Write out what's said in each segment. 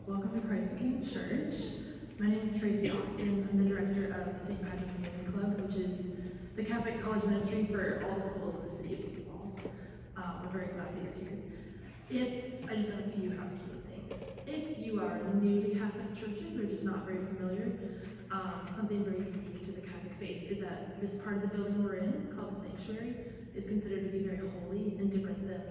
Welcome to Christ the King Church. My name is Tracy Austin. I'm the director of the St. Patrick Community Club, which is the Catholic college ministry for all the schools in the city of Sioux Falls. We're very glad that you're here. I just have a few housekeeping things. If you are new to Catholic churches or just not very familiar, something very unique to the Catholic faith is that this part of the building we're in, called the sanctuary, is considered to be very holy and different than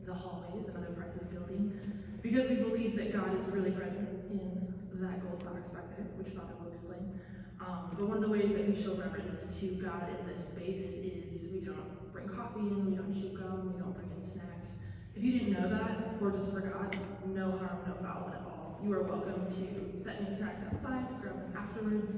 the hallways and other parts of the building, because we believe that God is really present in that gold box back there, which Father will explain. But one of the ways that we show reverence to God in this space is we don't bring coffee in, we don't chew gum, we don't bring in snacks. If you didn't know that, or just forgot, no harm, no foul at all. You are welcome to set any snacks outside, grab them afterwards.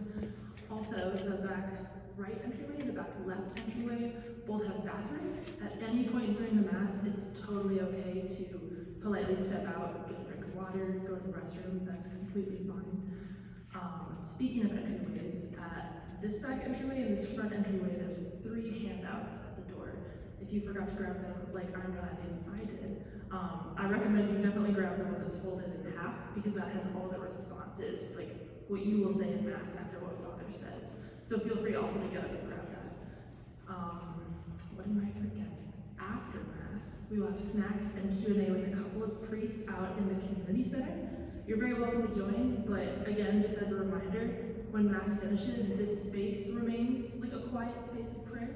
Also, the back right entryway and the back left entryway both have bathrooms. At any point during the Mass, it's totally okay to politely step out, get a drink of water, go to the restroom. That's completely fine. Speaking of entryways, at this back entryway and this front entryway, there's 3 handouts at the door. If you forgot to grab them, like I'm realizing I did, I recommend you definitely grab the one that's folded in half, because that has all the responses, like what you will say in Mass after what Father says. So feel free also to get up and grab that. What am I forgetting? After Mass, we will have snacks and Q&A with a couple of priests out in the community center. You're very welcome to join, but again, just as a reminder, when Mass finishes, this space remains like a quiet space of prayer.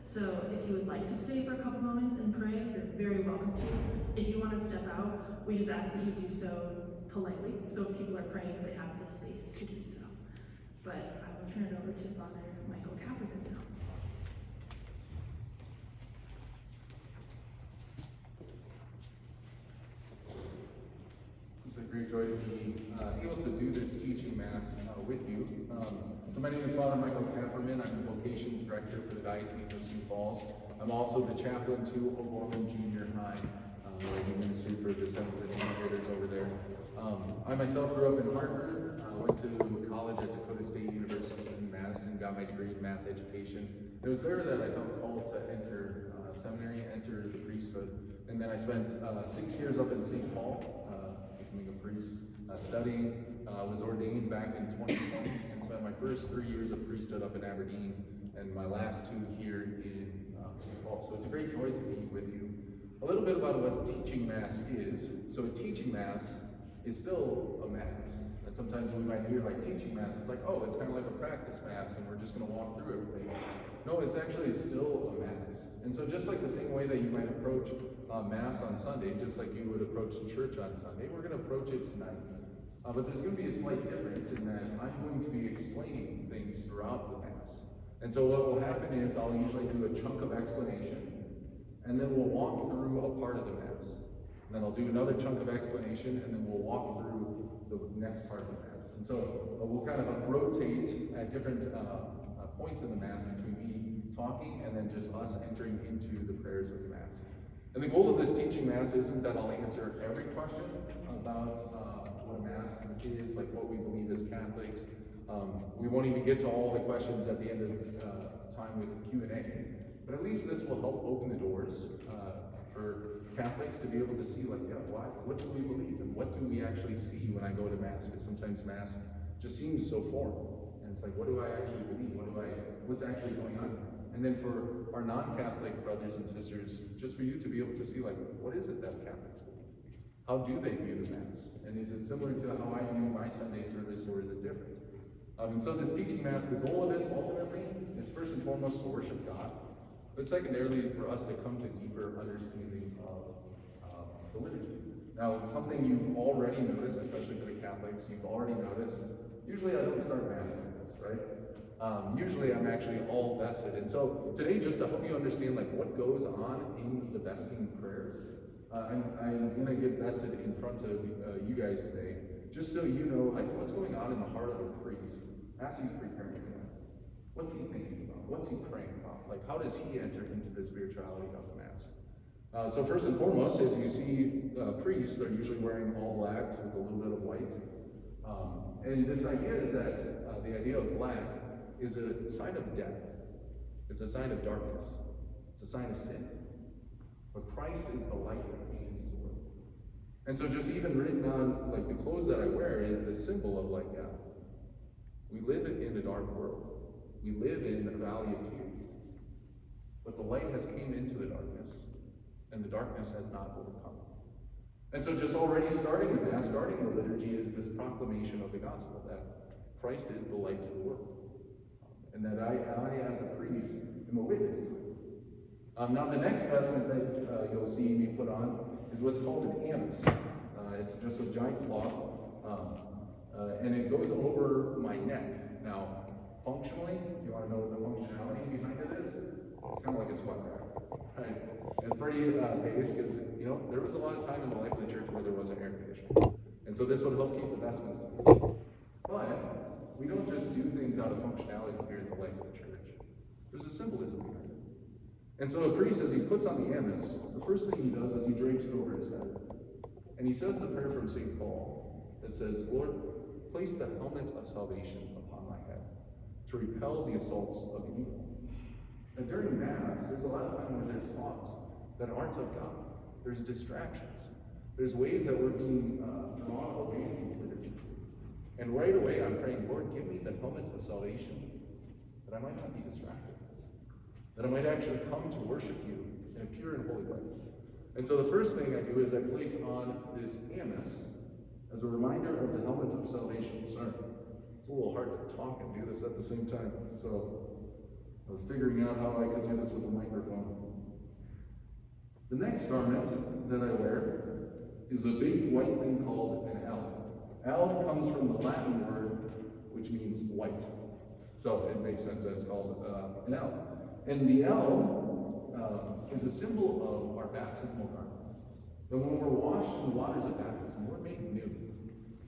So if you would like to stay for a couple moments and pray, you're very welcome to. If you want to step out, we just ask that you do so politely, so if people are praying, they have the space to do so. But I will turn it over to Father Michael Kapperman now. It's a great joy to be able to do this teaching Mass with you. So my name is Father Michael Kapperman. I'm the vocations director for the Diocese of Sioux Falls. I'm also the chaplain to O'Gorman Junior High, where I do ministry for the 7th and 8th graders over there. I myself grew up in Hartford, went to college at Dakota State University in Madison, got my degree in math education. It was there that I felt called to enter seminary, enter the priesthood. And then I spent 6 years up in St. Paul, becoming a priest, studying, was ordained back in 2020, and spent my first 3 years of priesthood up in Aberdeen, and my last 2 here in St. Paul. So it's a great joy to be with you. A little bit about what teaching Mass is. So a teaching Mass is still a Mass. And sometimes we might hear like teaching Mass, it's like, oh, it's kind of like a practice Mass, and we're just going to walk through everything. No, it's actually still a Mass. And so just like the same way that you might approach Mass on Sunday, just like you would approach church on Sunday, we're going to approach it tonight. But there's going to be a slight difference in that I'm going to be explaining things throughout the Mass. And so what will happen is I'll usually do a chunk of explanation, and then we'll walk through a part of the Mass. And then I'll do another chunk of explanation, and then we'll walk through the next part of the Mass. And so we'll kind of rotate at different points in the Mass between me talking and then just us entering into the prayers of the Mass. And the goal of this teaching Mass isn't that I'll answer every question about what a Mass is, like what we believe as Catholics. We won't even get to all the questions at the end of time with the Q&A, but at least this will help open the doors for Catholics to be able to see, like, yeah, what do we believe, and what do we actually see when I go to Mass? Because sometimes Mass just seems so formal, and it's like, what do I actually believe? What's actually going on? And then for our non-Catholic brothers and sisters, just for you to be able to see, like, what is it that Catholics believe? How do they view the Mass? And is it similar to how I view my Sunday service, or is it different? And so this teaching Mass, the goal of it ultimately is first and foremost to worship God, but secondarily for us to come to deeper understanding of the liturgy. Now, something you've already noticed, especially for the Catholics, you've already noticed, usually I don't start Mass like this, right? Usually I'm actually all vested. And so today, just to help you understand like what goes on in the vesting prayers, I'm going to get vested in front of you guys today, just so you know like what's going on in the heart of a priest as he's preparing the Mass. What's he thinking about? What's he praying about? Like, how does he enter into the spirituality of the Mass? So first and foremost, as you see priests, they're usually wearing all blacks with a little bit of white. And this idea is that the idea of black is a sign of death. It's a sign of darkness. It's a sign of sin. But Christ is the light that came into the world. And so just even written on, like, the clothes that I wear is the symbol of, like, yeah, we live in a dark world. We live in a valley of tears. But the light has came into the darkness, and the darkness has not overcome. And so just already starting the Mass, starting the liturgy, is this proclamation of the gospel, that Christ is the light to the world. And that I as a priest, am a witness to it. Now the next vestment that you'll see me put on is what's called an amice. It's just a giant cloth, and it goes over my neck. Now, functionally, if you want to know what the functionality behind it is, it's kind of like a sweat rack. Right? It's pretty basic, because there was a lot of time in the life of the church where there wasn't air conditioning, and so this would help keep the vestments cool. But we don't just do things out of functionality here in the life of the church. There's a symbolism behind it. And so a priest, as he puts on the amice, the first thing he does is he drapes it over his head. And he says the prayer from St. Paul that says, Lord, place the helmet of salvation upon my head to repel the assaults of evil. And during Mass, there's a lot of time where there's thoughts that aren't of God. There's distractions. There's ways that we're being drawn away from liturgy. And right away I'm praying, Lord, give me the helmet of salvation that I might not be distracted. That I might actually come to worship you in a pure and holy way. And so the first thing I do is I place on this amice as a reminder of the helmet of salvation. Sorry, it's a little hard to talk and do this at the same time. So I was figuring out how I could do this with a microphone. The next garment that I wear is a big white thing called an L. L comes from the Latin word, which means white. So it makes sense that it's called an L. And the L is a symbol of our baptismal garment. That when we're washed in the waters of baptism, we're made new.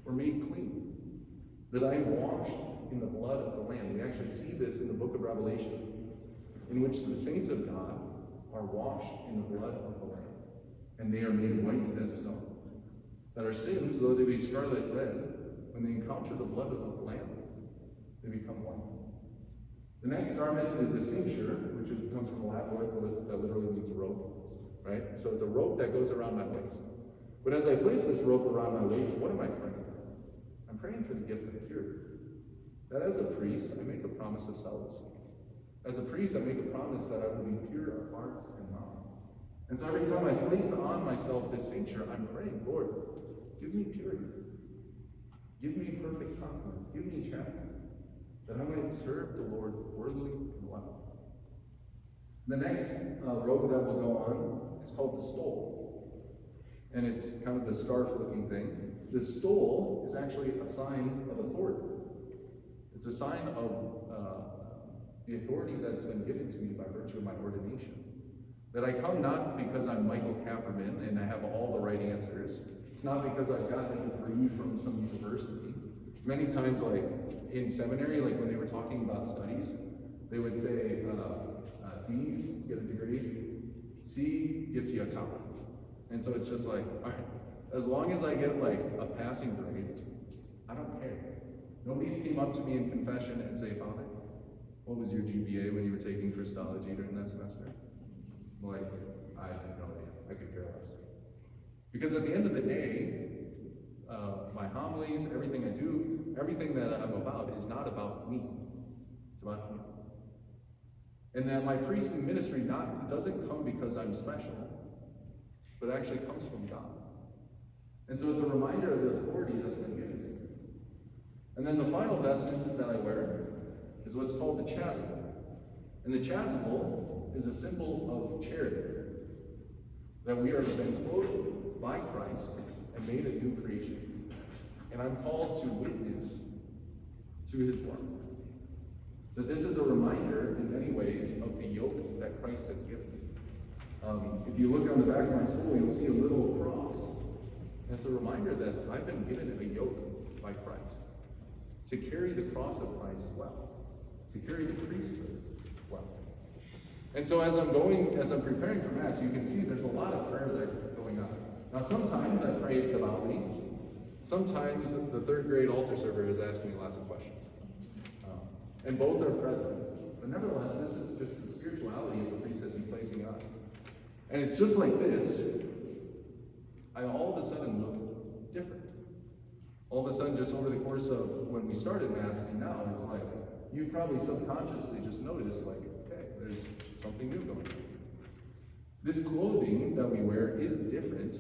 We're made clean. That I'm washed in the blood of the Lamb. We actually see this in the book of Revelation, in which the saints of God are washed in the blood of the Lamb. And they are made white as snow. That our sins, though they be scarlet red, when they encounter the blood of the Lamb, they become white. The next garment is a cincture, which comes from a Latin word that literally means rope, right? So it's a rope that goes around my waist. But as I place this rope around my waist, what am I praying for? I'm praying for the gift of purity. That as a priest, I make a promise of celibacy. As a priest, I make a promise that I will be pure of heart and mind. And so every time I place on myself this cincture, I'm praying, Lord, give me purity. Give me perfect continence. Give me chastity, that I might serve the Lord worthily and well. The next robe that will go on is called the stole. And it's kind of the scarf-looking thing. The stole is actually a sign of authority. It's a sign of the authority that's been given to me by virtue of my ordination. That I come not because I'm Michael Kapperman and I have all the right answers. It's not because I've got a degree from some university. Many times, like in seminary, like when they were talking about studies, they would say D's get a degree, C gets you a college. And so it's just like, all right, as long as I get like a passing grade, I don't care. Nobody's came up to me in confession and say, Father, what was your GPA when you were taking Christology during that semester? Like, I have no idea. I could care less. Because at the end of the day, my homilies, everything I do, everything that I'm about is not about me. It's about Him. And that my priestly ministry doesn't come because I'm special, but actually comes from God. And so it's a reminder of the authority that's been given to me. And then the final vestment that I wear is what's called the chasuble. And the chasuble is a symbol of charity. That we are been clothed by Christ and made a new creation. And I'm called to witness to His work. That this is a reminder in many ways of the yoke that Christ has given me. If you look on the back of my stool, you'll see a little cross. And it's a reminder that I've been given a yoke by Christ. To carry the cross of Christ well. To carry the priesthood well. And so as I'm preparing for Mass, you can see there's a lot of prayers that are going on. Now sometimes I pray devoutly. Sometimes the third grade altar server is asking me lots of questions. And both are present. But nevertheless, this is just the spirituality of the priest as he's placing on. And it's just like this. I all of a sudden look different. All of a sudden, just over the course of when we started Mass and now, it's like, you probably subconsciously just noticed, like, okay, there's something new going on. This clothing that we wear is different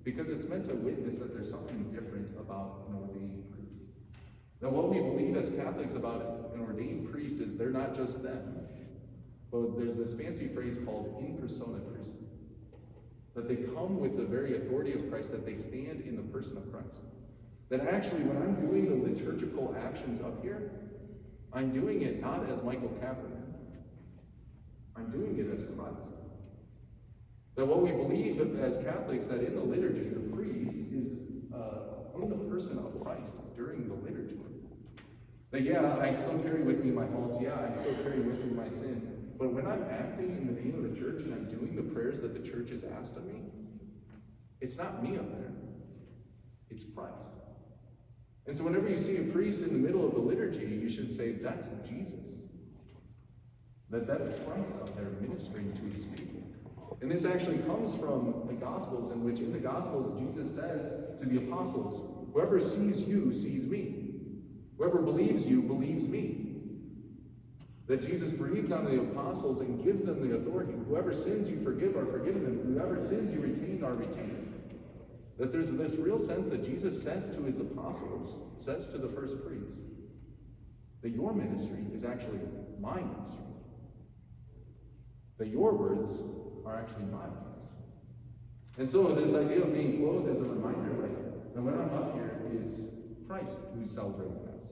because it's meant to witness that there's something different about an ordained priest. Now, what we believe as Catholics about an ordained priest is they're not just them, but there's this fancy phrase called in persona Christi. That they come with the very authority of Christ, that they stand in the person of Christ. That actually, when I'm doing the liturgical actions up here, I'm doing it not as Michael Kapperman. I'm doing it as Christ. That what we believe as Catholics, that in the liturgy, the priest is in the person of Christ during the liturgy. That yeah, I still carry with me my faults, yeah, I still carry with me my sin, but when I'm acting in the name of the church and I'm doing the prayers that the church has asked of me, it's not me up there, it's Christ. And so whenever you see a priest in the middle of the liturgy, you should say, that's Jesus. That's Christ up there ministering to his people. And this actually comes from the Gospels, in which in the Gospels, Jesus says to the apostles, whoever sees you sees me. Whoever believes you believes me. That Jesus breathes on the apostles and gives them the authority. Whoever sins you forgive are forgiven them. Whoever sins you retain are retained. That there's this real sense that Jesus says to his apostles, says to the first priest, that your ministry is actually my ministry. That your words are actually my words. And so this idea of being clothed is a reminder, like, that when I'm up here, it's Christ who's celebrating Mass.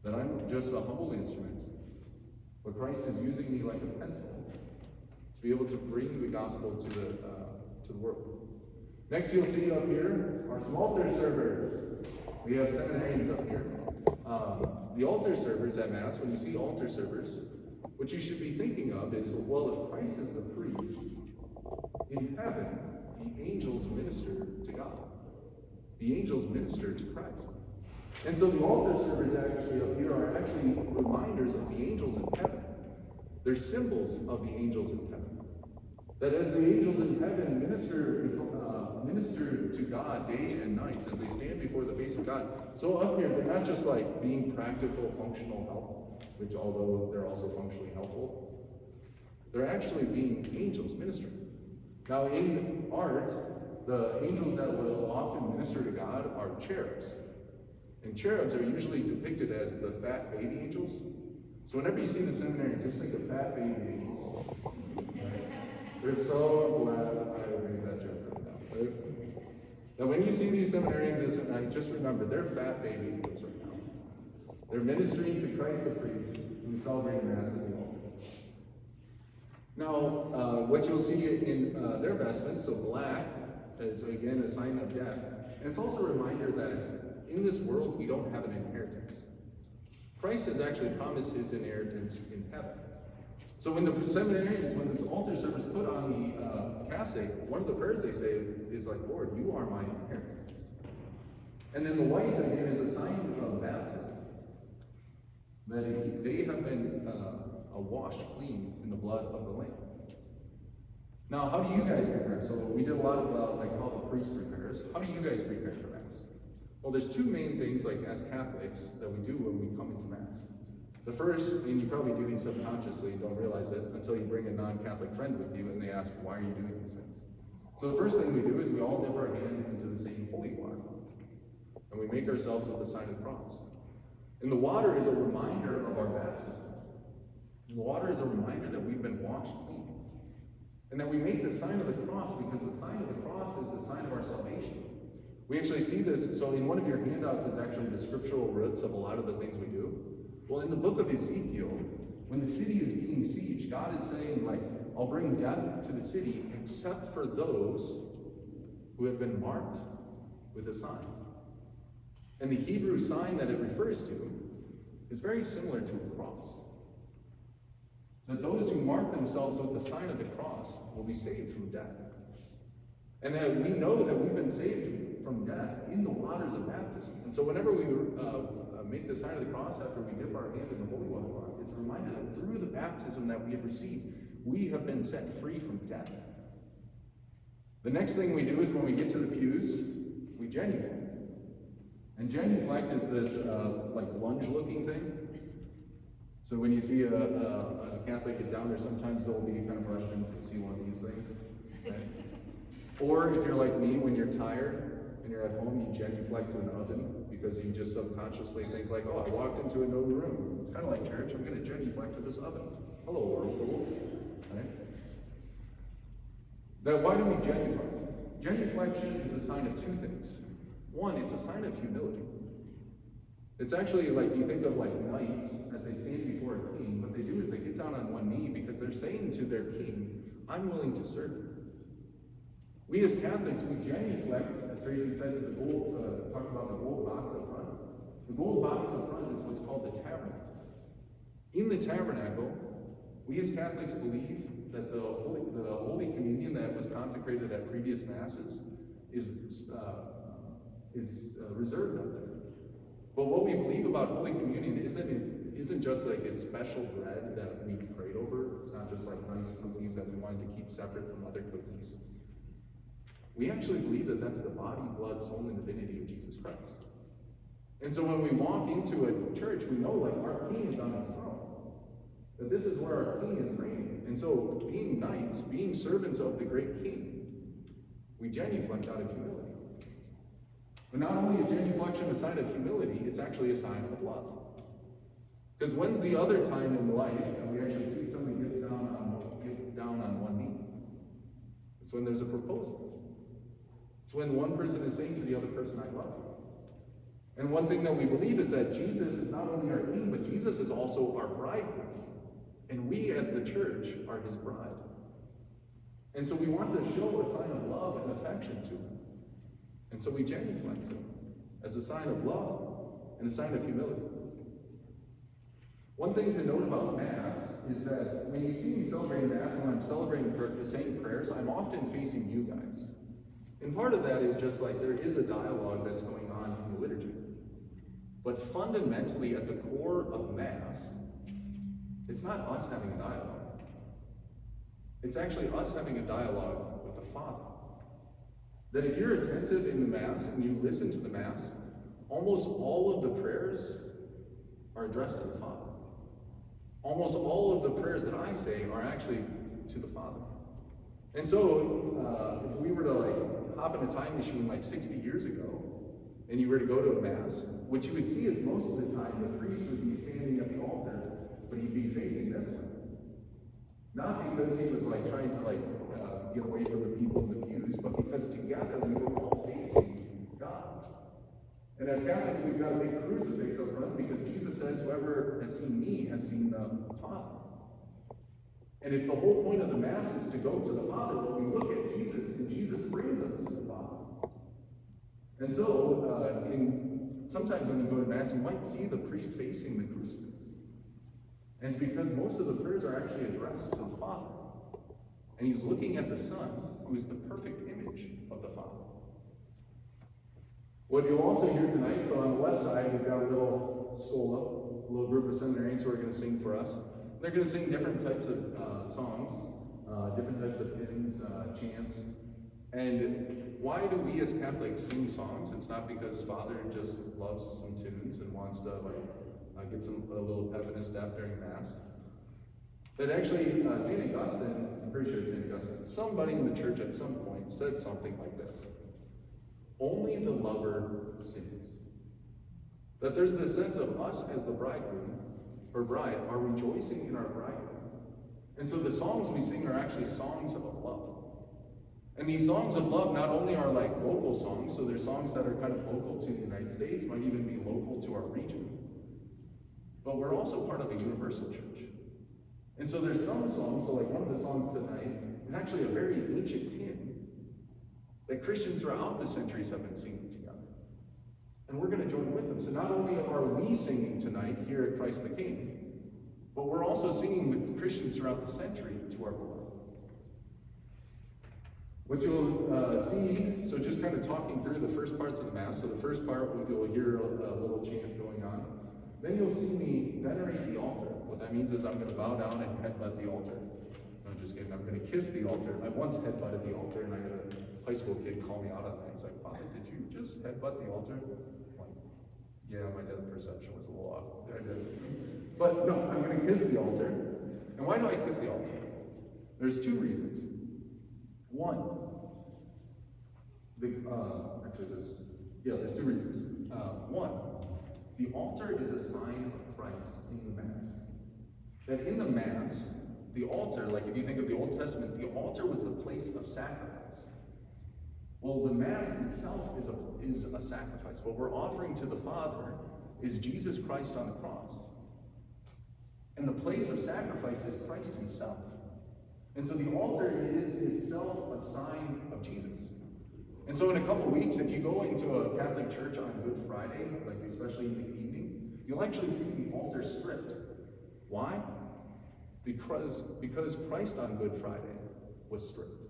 That I'm just a humble instrument, but Christ is using me like a pencil to be able to bring the gospel to the world. Next, you'll see up here are some altar servers. We have seminarians up here. The altar servers at Mass, when you see altar servers, what you should be thinking of is, well, if Christ is the priest, in heaven, the angels minister to God. The angels minister to Christ. And so the altar servers actually up here are actually reminders of the angels in heaven. They're symbols of the angels in heaven. That as the angels in heaven minister to God day and night as they stand before the face of God. So up here, they're not just like being practical, functional help, which although they're also functionally helpful, they're actually being angels ministering. Now in art, the angels that will often minister to God are cherubs. And cherubs are usually depicted as the fat baby angels. So whenever you see the seminary, just think of fat baby angels. Right? They're so glad I made that joke right now. Right? Now when you see these seminarians this night, just remember, they're fat baby angels right now. They're ministering to Christ the priest and celebrating Mass at the altar. Now, what you'll see in their vestments, so black, is again a sign of death. And it's also a reminder that in this world, we don't have an inheritance. Christ has actually promised his inheritance in heaven. So when the seminarians, when the altar servers put on the cassock, one of the prayers they say is like, Lord, you are my inheritance. And then the white, again, is a sign of baptism. That they have been washed clean in the blood of the Lamb. Now, how do you guys prepare? So we did a lot of like how the priest prepares. How do you guys prepare for Mass? Well, there's two main things, like as Catholics, that we do when we come into Mass. The first, and you probably do these subconsciously, don't realize it until you bring a non-Catholic friend with you and they ask, why are you doing these things? So the first thing we do is we all dip our hand into the same holy water. And we make ourselves with the sign of the cross. And the water is a reminder of our baptism. And the water is a reminder that we've been washed clean. And that we make the sign of the cross because the sign of the cross is the sign of our salvation. We actually see this, so in one of your handouts is actually the scriptural roots of a lot of the things we do. Well, in the book of Ezekiel, when the city is being sieged, God is saying, like, I'll bring death to the city except for those who have been marked with a sign. And the Hebrew sign that it refers to is very similar to a cross. That those who mark themselves with the sign of the cross will be saved from death. And that we know that we've been saved from death in the waters of baptism. And so whenever we make the sign of the cross after we dip our hand in the holy water, it's a reminder that through the baptism that we have received, we have been set free from death. The next thing we do is when we get to the pews, we genuflect. And genuflect is this like lunge-looking thing. So when you see a Catholic get down there, sometimes they'll be kind of rushed in to see one of these things. Right? Or if you're like me, when you're tired and you're at home, you genuflect to an oven because you just subconsciously think like, oh, I walked into a known room. It's kind of like church. I'm going to genuflect to this oven. Hello, world. Right? Then why do we genuflect? Genuflection is a sign of two things. One, it's a sign of humility. It's actually like, you think of like knights as they stand before a king, what they do is they get down on one knee because they're saying to their king, I'm willing to serve you. We as Catholics, we genuflect, as Tracy said, to the gold, talk about the gold box up front. The gold box up front is what's called the tabernacle. In the tabernacle, we as Catholics believe that the Holy Communion that was consecrated at previous Masses is reserved up there. But what we believe about Holy Communion isn't just like it's special bread that we prayed over. It's not just like nice cookies that we wanted to keep separate from other cookies. We actually believe that that's the body, blood, soul, and divinity of Jesus Christ. And so when we walk into a church, we know like our King is on his throne. That this is where our King is reigning. And so being knights, being servants of the great King, we genuflect out of humility. But not only is genuflection a sign of humility, it's actually a sign of love. Because when's the other time in life that we actually see somebody get down on one knee? It's when there's a proposal. It's when one person is saying to the other person, I love you. And one thing that we believe is that Jesus is not only our King, but Jesus is also our bridegroom. And we as the church are his bride. And so we want to show a sign of love and affection to him. And so we genuflect to him as a sign of love and a sign of humility. One thing to note about Mass is that when you see me celebrating Mass, when I'm celebrating the same prayers, I'm often facing you guys. And part of that is just like there is a dialogue that's going on in the liturgy. But fundamentally, at the core of Mass, it's not us having a dialogue. It's actually us having a dialogue with the Father. That if you're attentive in the Mass and you listen to the Mass, almost all of the prayers are addressed to the Father. Almost all of the prayers that I say are actually to the Father. And so, if we were to like hop in a time machine like 60 years ago, and you were to go to a Mass, what you would see is most of the time the priest would be standing at the altar, but he'd be facing this way. Not because he was like trying to like get away from the people in the pews, but because together we were all facing God. And as Catholics, we've got a big crucifix up front because Jesus says, whoever has seen me has seen the Father. And if the whole point of the Mass is to go to the Father, well, we look at Jesus, and Jesus brings us to the Father. And so, sometimes when you go to Mass, you might see the priest facing the crucifix. And it's because most of the prayers are actually addressed to the Father. And he's looking at the Son, who is the perfect image of the Father. What you'll also hear tonight, so on the left side, we've got a little solo, a little group of seminarians who are going to sing for us. They're going to sing different types of songs, different types of hymns, chants. And why do we as Catholics sing songs? It's not because Father just loves some tunes and wants to get a little pep in his step during Mass. But actually, St. Augustine, I'm pretty sure it's St. Augustine, somebody in the church at some point said something like this. Only the lover sings. That there's this sense of us as the bridegroom, or bride, are rejoicing in our bridegroom. And so the songs we sing are actually songs of love. And these songs of love not only are like local songs, so they're songs that are kind of local to the United States, might even be local to our region. But we're also part of a universal church. And so there's some songs, so like one of the songs tonight is actually a very ancient hymn that Christians throughout the centuries have been singing together. And we're going to join with them. So not only are we singing tonight here at Christ the King, but we're also singing with Christians throughout the century to our beloved. What you'll see, so just kind of talking through the first parts of the Mass. So the first part, you'll hear a little chant going on. Then you'll see me venerate the altar. What that means is I'm going to bow down and headbutt the altar. No, I'm just kidding. I'm going to kiss the altar. I once headbutted the altar, and I'm going to high school kid call me out on that. He's like, Father, did you just headbutt the altar? I'm like, yeah, my depth perception was a little off. I did. But no, I'm going to kiss the altar. And why do I kiss the altar? There's two reasons. One, there's two reasons. One, the altar is a sign of Christ in the Mass. That in the Mass, the altar, like if you think of the Old Testament, the altar was the place of sacrifice. Well, the Mass itself is a sacrifice. What we're offering to the Father is Jesus Christ on the cross. And the place of sacrifice is Christ himself. And so the altar is itself a sign of Jesus. And so in a couple weeks, if you go into a Catholic church on Good Friday, like especially in the evening, you'll actually see the altar stripped. Why? Because Christ on Good Friday was stripped.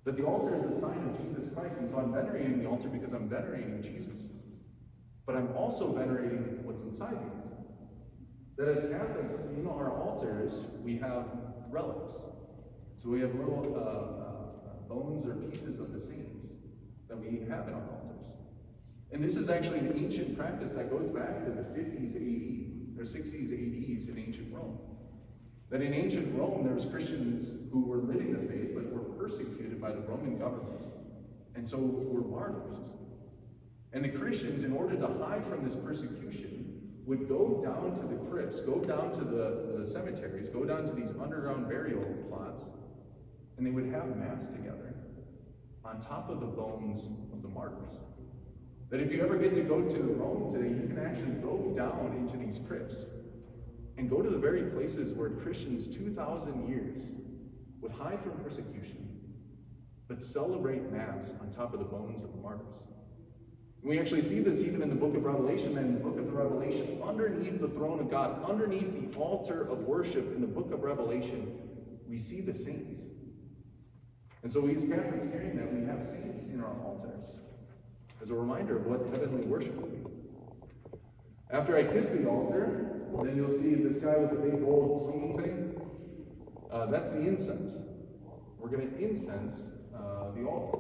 That the altar is a sign of Jesus Christ, and so I'm venerating the altar because I'm venerating Jesus. But I'm also venerating what's inside the altar. That as Catholics, in our altars, we have relics. So we have little bones or pieces of the saints that we have in our altars. And this is actually an ancient practice that goes back to the 50s AD, or 60s ADs in ancient Rome. That in ancient Rome, there was Christians who were living the faith, but were persecuted by the Roman government, and so were martyrs. And the Christians, in order to hide from this persecution, would go down to the crypts, go down to the cemeteries, go down to these underground burial plots, and they would have Mass together on top of the bones of the martyrs. That if you ever get to go to Rome today, you can actually go down into these crypts and go to the very places where Christians 2,000 years would hide from persecution, but celebrate Mass on top of the bones of the martyrs. And we actually see this even in the book of Revelation. And in the book of Revelation, underneath the throne of God, underneath the altar of worship in the book of Revelation, we see the saints. And so we as Catholics, hearing that, we have saints in our altars as a reminder of what heavenly worship would be. After I kiss the altar, then you'll see this guy with the big gold swinging thing. That's the incense. We're going to incense the altar.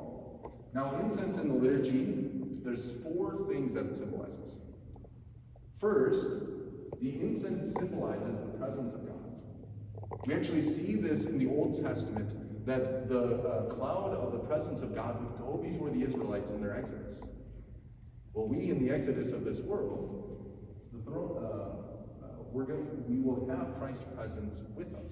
Now, incense in the liturgy, there's 4 things that it symbolizes. First, the incense symbolizes the presence of God. We actually see this in the Old Testament, that the cloud of the presence of God would go before the Israelites in their exodus. Well, we in the exodus of this world, we will have Christ's presence with us.